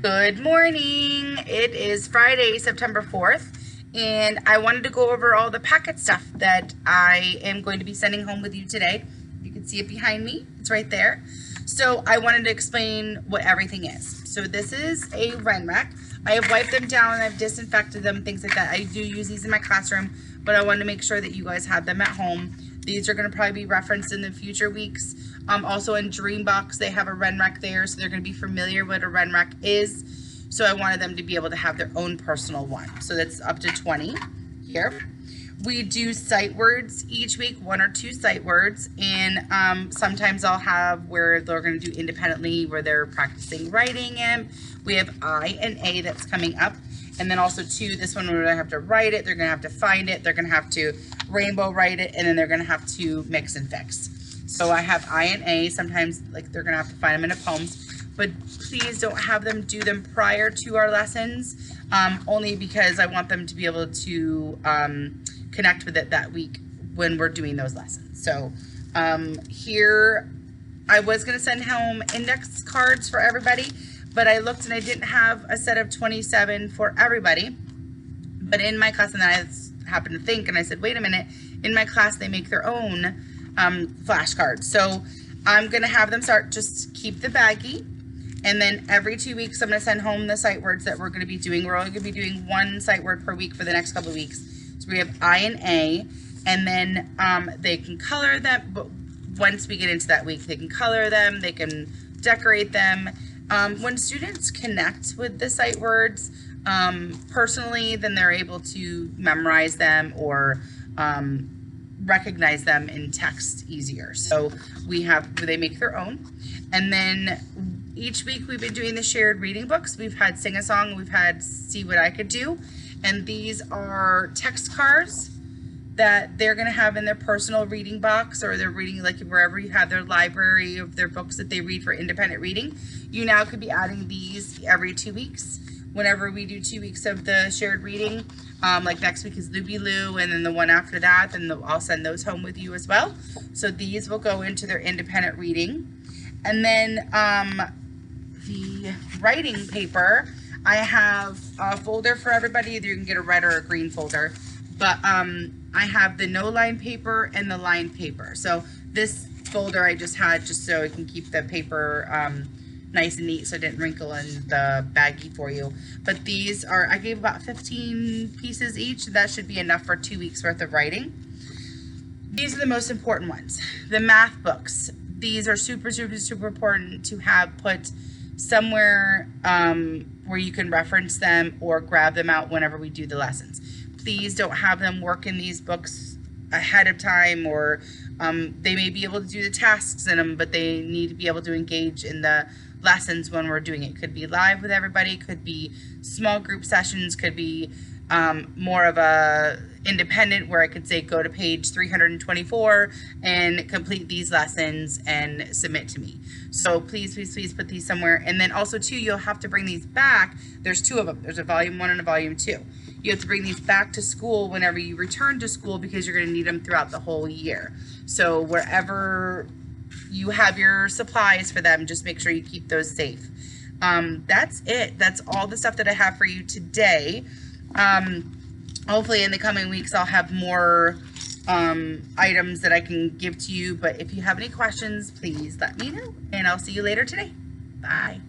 Good morning. It is Friday, September 4th, and I wanted to go over all the packet stuff that I am going to be sending home with you today. You can see it behind me. It's right there. So I wanted to explain what everything is. So this is a Renrec. I have wiped them down, I've disinfected them, things like that. I do use these in my classroom, but I wanted to make sure that you guys have them at home. These are going to probably be referenced in the future weeks. Also in Dreambox, they have a Renrec there, so they're going to be familiar what a Renrec is. So I wanted them to be able to have their own personal one. So that's up to 20 here. We do sight words each week, 1 or 2 sight words, and sometimes I'll have where they're going to do independently, where they're practicing writing in. We have I and A that's coming up. And then also too, this one we're gonna have to write it, they're gonna have to find it, they're gonna have to rainbow write it, and then they're gonna have to mix and fix. So I have I and A, sometimes like they're gonna have to find them in a poems, but please don't have them do them prior to our lessons, only because I want them to be able to connect with it that week when we're doing those lessons. So here, I was gonna send home index cards for everybody, but I looked and I didn't have a set of 27 for everybody. But in my class, and then I happened to think, and I said, wait a minute, in my class, they make their own flashcards. So I'm gonna have them start, just keep the baggie. And then every 2 weeks, I'm gonna send home the sight words that we're gonna be doing. We're only gonna be doing 1 sight word per week for the next couple of weeks. So we have I and A, and then they can color them, but once we get into that week, they can color them, they can decorate them. When students connect with the sight words personally, then they're able to memorize them or recognize them in text easier. So we have, they make their own. And then each week we've been doing the shared reading books. We've had Sing a Song, we've had See What I Could Do. And these are text cards that they're going to have in their personal reading box, or they're reading like wherever you have their library of their books that they read for independent reading. You now could be adding these every 2 weeks. Whenever we do 2 weeks of the shared reading, like next week is Looby Loo, and then the one after that, then I'll send those home with you as well. So these will go into their independent reading. And then the writing paper, I have a folder for everybody. Either you can get a red or a green folder, but I have the no line paper and the line paper. So this folder I just had just so I can keep the paper nice and neat so it didn't wrinkle in the baggie for you. But these are, I gave about 15 pieces each. That should be enough for 2 weeks worth of writing. These are the most important ones. The math books. These are super, super, super important to have put somewhere where you can reference them or grab them out whenever we do the lessons. Please don't have them work in these books ahead of time, or they may be able to do the tasks in them, but they need to be able to engage in the lessons when we're doing it. Could be live with everybody, could be small group sessions, could be more of a independent where I could say go to page 324 and complete these lessons and submit to me. So please, please, please put these somewhere. And then also too, you'll have to bring these back. There's 2 of them. There's a volume 1 and a volume 2. You have to bring these back to school whenever you return to school, because you're going to need them throughout the whole year. So wherever you have your supplies for them, just make sure you keep those safe. That's it. That's all the stuff that I have for you today. Hopefully in the coming weeks I'll have more items that I can give to you, but if you have any questions, please let me know, and I'll see you later today. Bye.